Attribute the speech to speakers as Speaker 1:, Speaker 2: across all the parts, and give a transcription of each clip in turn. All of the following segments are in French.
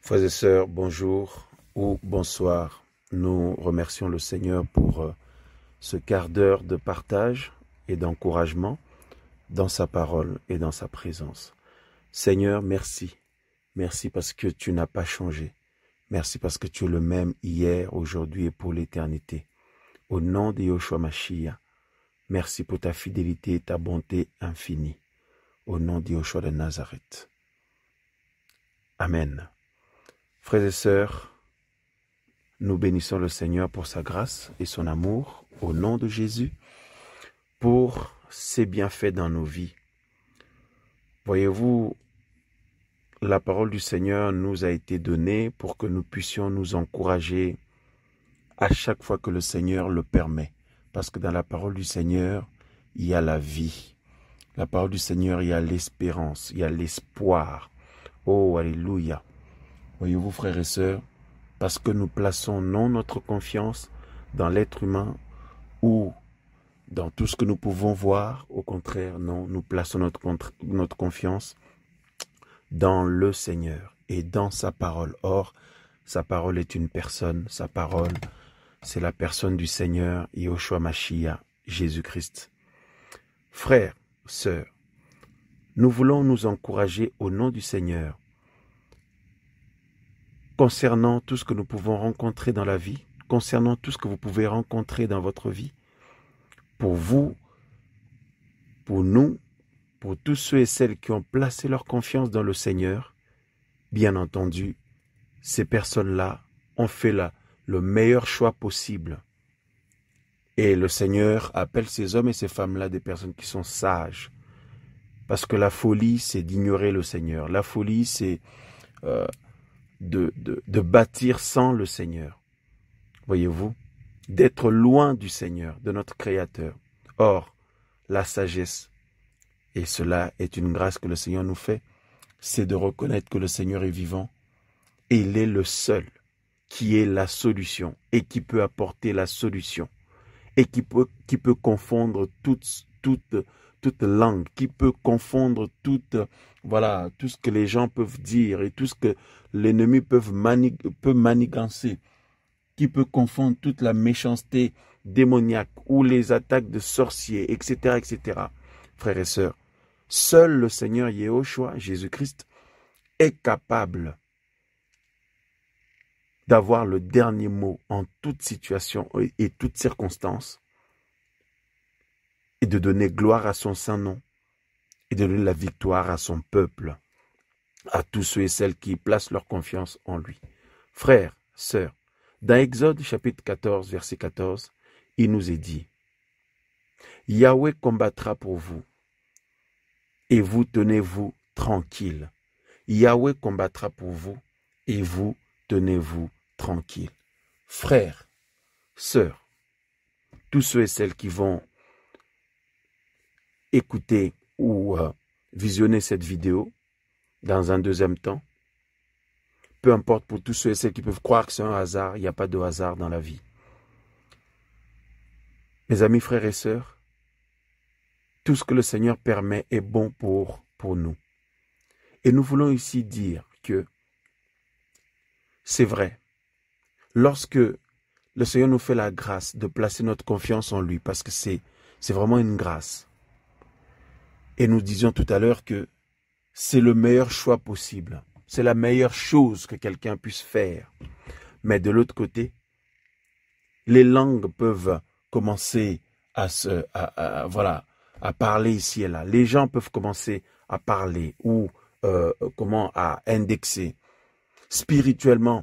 Speaker 1: Frères et sœurs, bonjour ou bonsoir. Nous remercions le Seigneur pour ce quart d'heure de partage et d'encouragement dans sa parole et dans sa présence. Seigneur, merci. Merci parce que tu n'as pas changé. Merci parce que tu es le même hier, aujourd'hui et pour l'éternité. Au nom de Yoshua Mashiach, merci pour ta fidélité et ta bonté infinie. Au nom de Yoshua de Nazareth. Amen. Frères et sœurs, nous bénissons le Seigneur pour sa grâce et son amour, au nom de Jésus, pour ses bienfaits dans nos vies. Voyez-vous, la parole du Seigneur nous a été donnée pour que nous puissions nous encourager à chaque fois que le Seigneur le permet. Parce que dans la parole du Seigneur, il y a la vie. La parole du Seigneur, il y a l'espérance, il y a l'espoir. Oh, alléluia. Voyez-vous, frères et sœurs, parce que nous plaçons non notre confiance dans l'être humain ou dans tout ce que nous pouvons voir. Au contraire, non, nous plaçons notre confiance dans le Seigneur et dans sa parole. Or, sa parole est une personne. Sa parole, c'est la personne du Seigneur, Yoshua Mashiach, Jésus-Christ. Frères, sœurs, nous voulons nous encourager au nom du Seigneur concernant tout ce que nous pouvons rencontrer dans la vie, concernant tout ce que vous pouvez rencontrer dans votre vie, pour vous, pour nous, pour tous ceux et celles qui ont placé leur confiance dans le Seigneur, bien entendu, ces personnes-là ont fait le meilleur choix possible. Et le Seigneur appelle ces hommes et ces femmes-là des personnes qui sont sages. Parce que la folie, c'est d'ignorer le Seigneur. La folie, c'est de bâtir sans le Seigneur. Voyez-vous, d'être loin du Seigneur, de notre Créateur. Or, la sagesse, et cela est une grâce que le Seigneur nous fait, c'est de reconnaître que le Seigneur est vivant et il est le seul qui est la solution et qui peut apporter la solution et qui peut confondre toute langue, qui peut confondre tout ce que les gens peuvent dire et tout ce que l'ennemi peut manigancer, qui peut confondre toute la méchanceté démoniaque ou les attaques de sorciers, etc., etc. Frères et sœurs, seul le Seigneur Yahushua, Jésus-Christ, est capable d'avoir le dernier mot en toute situation et toute circonstance et de donner gloire à son saint nom et de donner la victoire à son peuple, à tous ceux et celles qui placent leur confiance en lui. Frères, sœurs, dans Exode chapitre 14, verset 14, il nous est dit « Yahweh combattra pour vous et vous tenez-vous tranquille. Yahweh combattra pour vous et vous tenez-vous tranquille. » Frères, sœurs, tous ceux et celles qui vont écouter ou visionner cette vidéo dans un deuxième temps, peu importe pour tous ceux et celles qui peuvent croire que c'est un hasard, il n'y a pas de hasard dans la vie. Mes amis, frères et sœurs, tout ce que le Seigneur permet est bon pour nous. Et nous voulons ici dire que c'est vrai, lorsque le Seigneur nous fait la grâce de placer notre confiance en lui, parce que c'est vraiment une grâce. Et nous disions tout à l'heure que c'est le meilleur choix possible. C'est la meilleure chose que quelqu'un puisse faire. Mais de l'autre côté, les langues peuvent commencer à parler ici et là. Les gens peuvent commencer à parler ou à indexer. Spirituellement,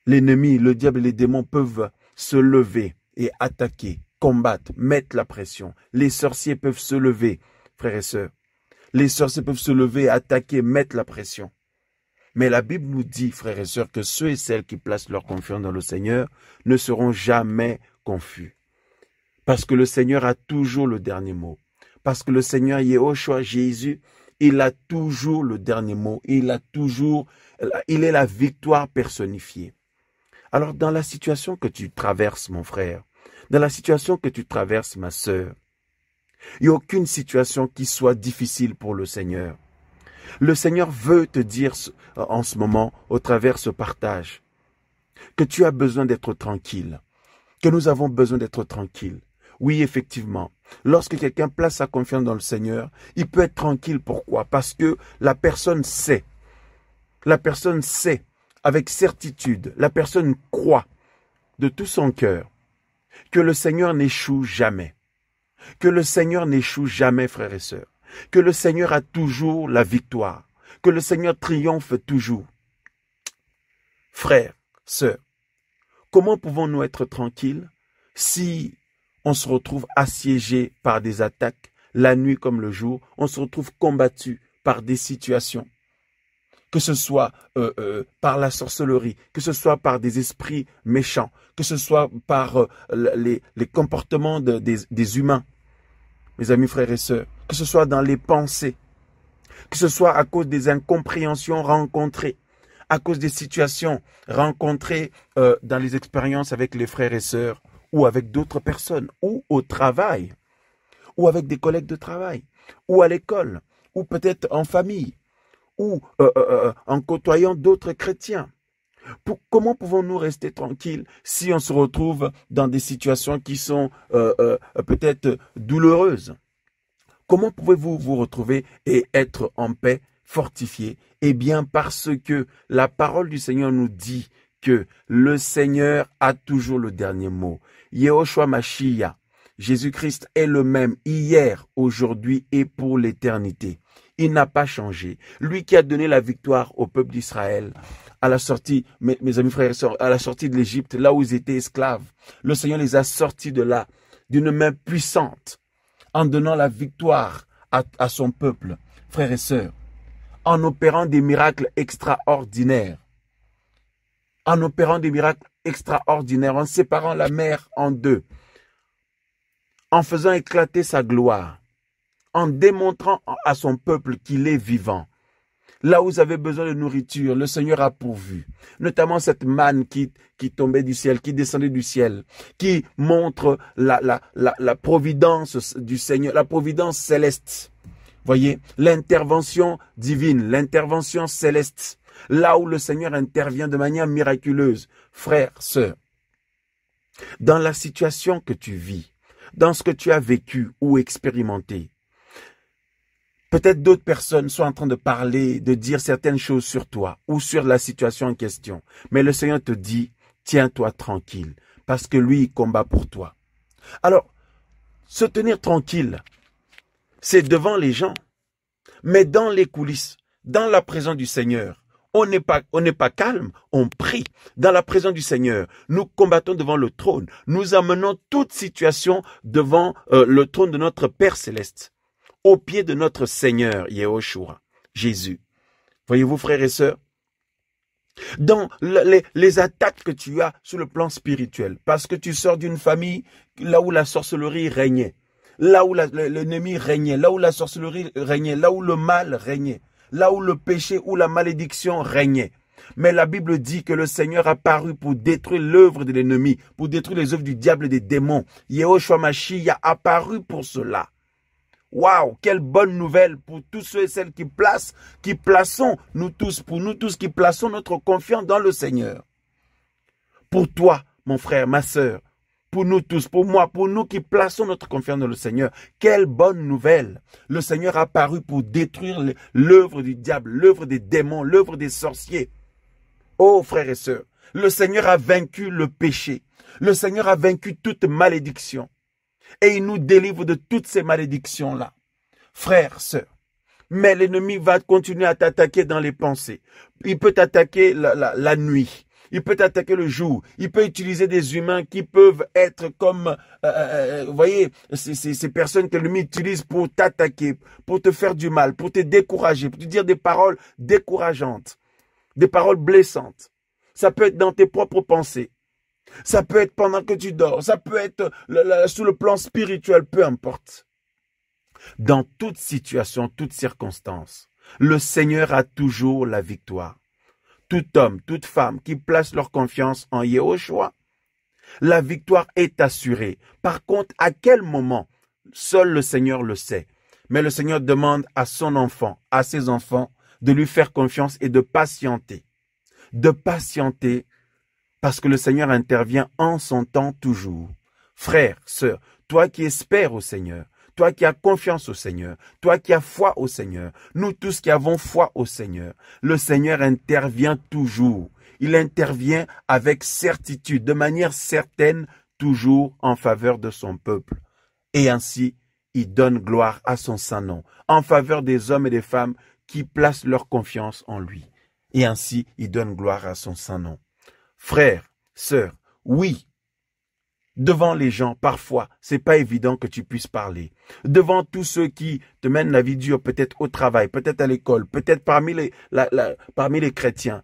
Speaker 1: l'ennemi, le diable et les démons peuvent se lever et attaquer, combattre, mettre la pression. Les sorciers peuvent se lever, frères et sœurs. Les sorciers peuvent se lever, attaquer, mettre la pression. Mais la Bible nous dit, frères et sœurs, que ceux et celles qui placent leur confiance dans le Seigneur ne seront jamais confus. Parce que le Seigneur a toujours le dernier mot. Parce que le Seigneur Yahushua, Jésus, il a toujours le dernier mot. Il est la victoire personnifiée. Alors, dans la situation que tu traverses, mon frère, dans la situation que tu traverses, ma sœur, il n'y a aucune situation qui soit difficile pour le Seigneur. Le Seigneur veut te dire en ce moment, au travers de ce partage, que tu as besoin d'être tranquille, que nous avons besoin d'être tranquilles. Oui, effectivement, lorsque quelqu'un place sa confiance dans le Seigneur, il peut être tranquille. Pourquoi? Parce que la personne sait avec certitude, la personne croit de tout son cœur que le Seigneur n'échoue jamais. Que le Seigneur n'échoue jamais, frères et sœurs. Que le Seigneur a toujours la victoire. Que le Seigneur triomphe toujours. Frères, sœurs, comment pouvons-nous être tranquilles si on se retrouve assiégé par des attaques, la nuit comme le jour, on se retrouve combattu par des situations, que ce soit par la sorcellerie, que ce soit par des esprits méchants, que ce soit par les comportements des humains, mes amis frères et sœurs, que ce soit dans les pensées, que ce soit à cause des incompréhensions rencontrées, à cause des situations rencontrées dans les expériences avec les frères et sœurs, ou avec d'autres personnes, ou au travail, ou avec des collègues de travail, ou à l'école, ou peut-être en famille, ou en côtoyant d'autres chrétiens. Comment pouvons-nous rester tranquilles si on se retrouve dans des situations qui sont peut-être douloureuses? Comment pouvez-vous vous retrouver et être en paix, fortifié? Eh bien, parce que la parole du Seigneur nous dit que le Seigneur a toujours le dernier mot. Yehoshua Mashiach, Jésus-Christ est le même hier, aujourd'hui et pour l'éternité. Il n'a pas changé. Lui qui a donné la victoire au peuple d'Israël à la sortie, mes amis frères et sœurs, à la sortie de l'Égypte, là où ils étaient esclaves. Le Seigneur les a sortis de là, d'une main puissante, en donnant la victoire à son peuple, frères et sœurs, en opérant des miracles extraordinaires. En opérant des miracles extraordinaires, en séparant la mer en deux, en faisant éclater sa gloire, en démontrant à son peuple qu'il est vivant. Là où vous avez besoin de nourriture, le Seigneur a pourvu. Notamment cette manne qui tombait du ciel, qui descendait du ciel, qui montre la providence du Seigneur, la providence céleste. Voyez, l'intervention divine, l'intervention céleste. Là où le Seigneur intervient de manière miraculeuse. Frères, sœurs, dans la situation que tu vis, dans ce que tu as vécu ou expérimenté, peut-être d'autres personnes sont en train de parler, de dire certaines choses sur toi ou sur la situation en question. Mais le Seigneur te dit, tiens-toi tranquille, parce que lui, il combat pour toi. Alors, se tenir tranquille, c'est devant les gens, mais dans les coulisses, dans la présence du Seigneur, on n'est pas calme, on prie. Dans la présence du Seigneur, nous combattons devant le trône. Nous amenons toute situation devant le trône de notre Père Céleste, au pied de notre Seigneur, Yehoshua, Jésus. Voyez-vous, frères et sœurs, dans les attaques que tu as sur le plan spirituel, parce que tu sors d'une famille là où la sorcellerie régnait, là où l'ennemi régnait, là où la sorcellerie régnait, là où le mal régnait, là où le péché ou la malédiction régnait. Mais la Bible dit que le Seigneur a paru pour détruire l'œuvre de l'ennemi, pour détruire les œuvres du diable et des démons. Yehoshua Mashiach a apparu pour cela. Waouh, quelle bonne nouvelle pour tous ceux et celles qui plaçons, nous tous qui plaçons notre confiance dans le Seigneur. Pour toi, mon frère, ma sœur, pour nous tous, pour moi, pour nous qui plaçons notre confiance dans le Seigneur, quelle bonne nouvelle. Le Seigneur a apparu pour détruire l'œuvre du diable, l'œuvre des démons, l'œuvre des sorciers. Oh, frères et sœurs, le Seigneur a vaincu le péché. Le Seigneur a vaincu toute malédiction. Et il nous délivre de toutes ces malédictions-là. Frères, sœurs, mais l'ennemi va continuer à t'attaquer dans les pensées. Il peut t'attaquer la nuit. Il peut t'attaquer le jour. Il peut utiliser des humains qui peuvent être comme, vous voyez, ces personnes que l'ennemi utilise pour t'attaquer, pour te faire du mal, pour te décourager, pour te dire des paroles décourageantes, des paroles blessantes. Ça peut être dans tes propres pensées. Ça peut être pendant que tu dors. Ça peut être sur le plan spirituel, peu importe. Dans toute situation, toute circonstance, le Seigneur a toujours la victoire. Tout homme, toute femme qui place leur confiance en Yehoshua, la victoire est assurée. Par contre, à quel moment? Seul le Seigneur le sait. Mais le Seigneur demande à son enfant, à ses enfants, de lui faire confiance et de patienter. De patienter parce que le Seigneur intervient en son temps toujours. Frère, sœur, toi qui espères au Seigneur, toi qui as confiance au Seigneur, toi qui as foi au Seigneur, nous tous qui avons foi au Seigneur, le Seigneur intervient toujours. Il intervient avec certitude, de manière certaine, toujours en faveur de son peuple. Et ainsi, il donne gloire à son saint nom, en faveur des hommes et des femmes qui placent leur confiance en lui. Et ainsi, il donne gloire à son saint nom. Frère, sœur, oui, devant les gens, parfois, c'est pas évident que tu puisses parler. Devant tous ceux qui te mènent la vie dure, peut-être au travail, peut-être à l'école, peut-être parmi les chrétiens,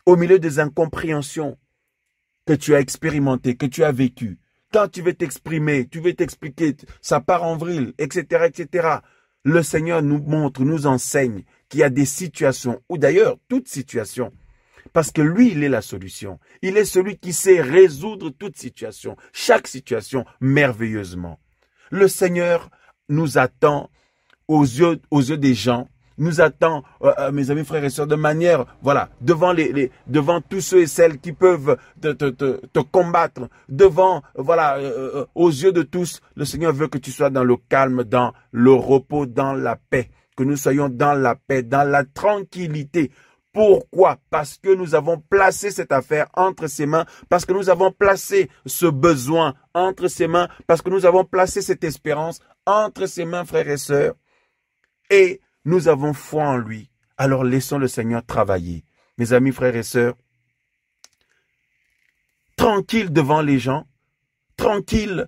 Speaker 1: au milieu des incompréhensions que tu as expérimentées, que tu as vécues. Quand tu veux t'exprimer, tu veux t'expliquer, ça part en vrille, etc., etc. Le Seigneur nous montre, nous enseigne qu'il y a des situations, ou d'ailleurs, toute situation, parce que lui, il est la solution. Il est celui qui sait résoudre toute situation, chaque situation, merveilleusement. Le Seigneur nous attend aux yeux des gens, nous attend, mes amis, frères et sœurs, de manière, voilà, devant tous ceux et celles qui peuvent te combattre, devant, voilà, aux yeux de tous, le Seigneur veut que tu sois dans le calme, dans le repos, dans la paix, que nous soyons dans la paix, dans la tranquillité. Pourquoi? Parce que nous avons placé cette affaire entre ses mains, parce que nous avons placé ce besoin entre ses mains, parce que nous avons placé cette espérance entre ses mains, frères et sœurs, et nous avons foi en lui. Alors laissons le Seigneur travailler. Mes amis, frères et sœurs, tranquille devant les gens, tranquille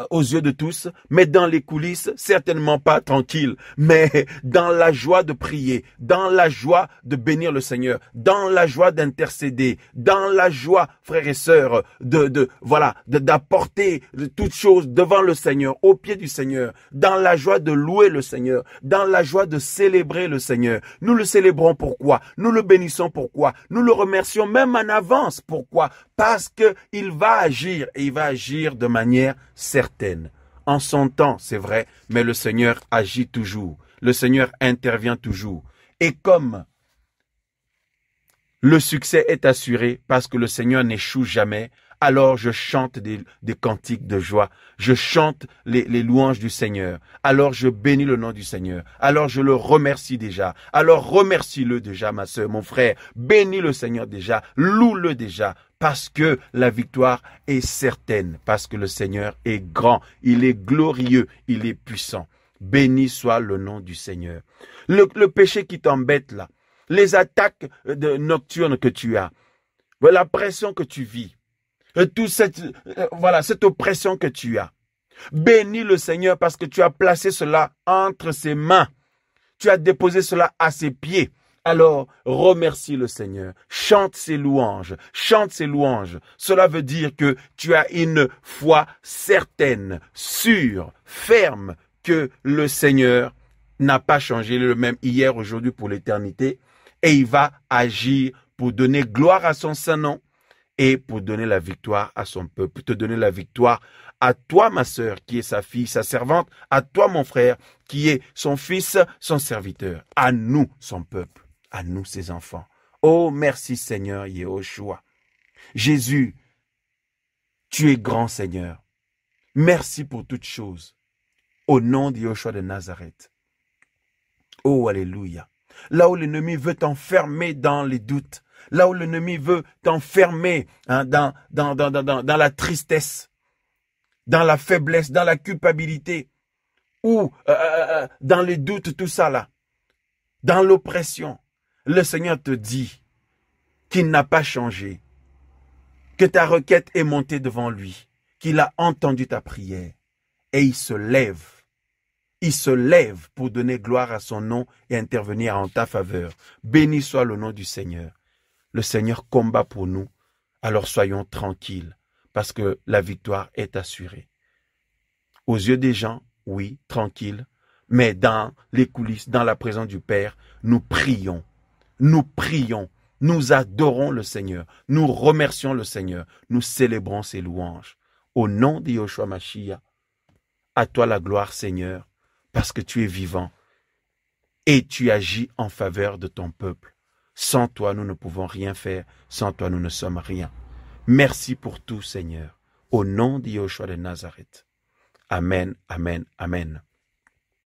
Speaker 1: aux yeux de tous, mais dans les coulisses, certainement pas tranquille, mais dans la joie de prier, dans la joie de bénir le Seigneur, dans la joie d'intercéder, dans la joie, frères et sœurs, d'apporter toutes choses devant le Seigneur, aux pieds du Seigneur, dans la joie de louer le Seigneur, dans la joie de célébrer le Seigneur. Nous le célébrons pourquoi? Nous le bénissons pourquoi? Nous le remercions même en avance pourquoi? Parce que il va agir et il va agir de manière certaine. En son temps, c'est vrai, mais le Seigneur agit toujours. Le Seigneur intervient toujours. Et comme le succès est assuré parce que le Seigneur n'échoue jamais, alors je chante des cantiques de joie. Je chante les louanges du Seigneur. Alors je bénis le nom du Seigneur. Alors je le remercie déjà. Alors remercie-le déjà, ma sœur, mon frère. Bénis le Seigneur déjà. Loue-le déjà. Parce que la victoire est certaine. Parce que le Seigneur est grand. Il est glorieux. Il est puissant. Béni soit le nom du Seigneur. Le péché qui t'embête là. Les attaques nocturnes que tu as. La pression que tu vis. Toute cette oppression que tu as. Bénis le Seigneur parce que tu as placé cela entre ses mains. Tu as déposé cela à ses pieds. Alors, remercie le Seigneur. Chante ses louanges. Chante ses louanges. Cela veut dire que tu as une foi certaine, sûre, ferme, que le Seigneur n'a pas changé, le même hier, aujourd'hui, pour l'éternité. Et il va agir pour donner gloire à son saint nom et pour donner la victoire à son peuple, pour te donner la victoire à toi, ma sœur, qui est sa fille, sa servante, à toi, mon frère, qui est son fils, son serviteur, à nous, son peuple, à nous, ses enfants. Oh, merci Seigneur, Yehoshua. Jésus, tu es grand Seigneur. Merci pour toutes choses. Au nom de Yehoshua de Nazareth. Oh, alléluia. Là où l'ennemi veut t'enfermer dans les doutes, là où l'ennemi veut t'enfermer dans la tristesse, dans la faiblesse, dans la culpabilité, ou dans les doutes, tout ça là, dans l'oppression, le Seigneur te dit qu'il n'a pas changé, que ta requête est montée devant lui, qu'il a entendu ta prière, et il se lève. Il se lève pour donner gloire à son nom et intervenir en ta faveur. Béni soit le nom du Seigneur. Le Seigneur combat pour nous, alors soyons tranquilles, parce que la victoire est assurée. Aux yeux des gens, oui, tranquilles, mais dans les coulisses, dans la présence du Père, nous prions, nous adorons le Seigneur, nous remercions le Seigneur, nous célébrons ses louanges. Au nom de Yehoshua Mashiach, à toi la gloire, Seigneur, parce que tu es vivant et tu agis en faveur de ton peuple. Sans toi, nous ne pouvons rien faire. Sans toi, nous ne sommes rien. Merci pour tout, Seigneur. Au nom de Yeshua de Nazareth. Amen, amen, amen.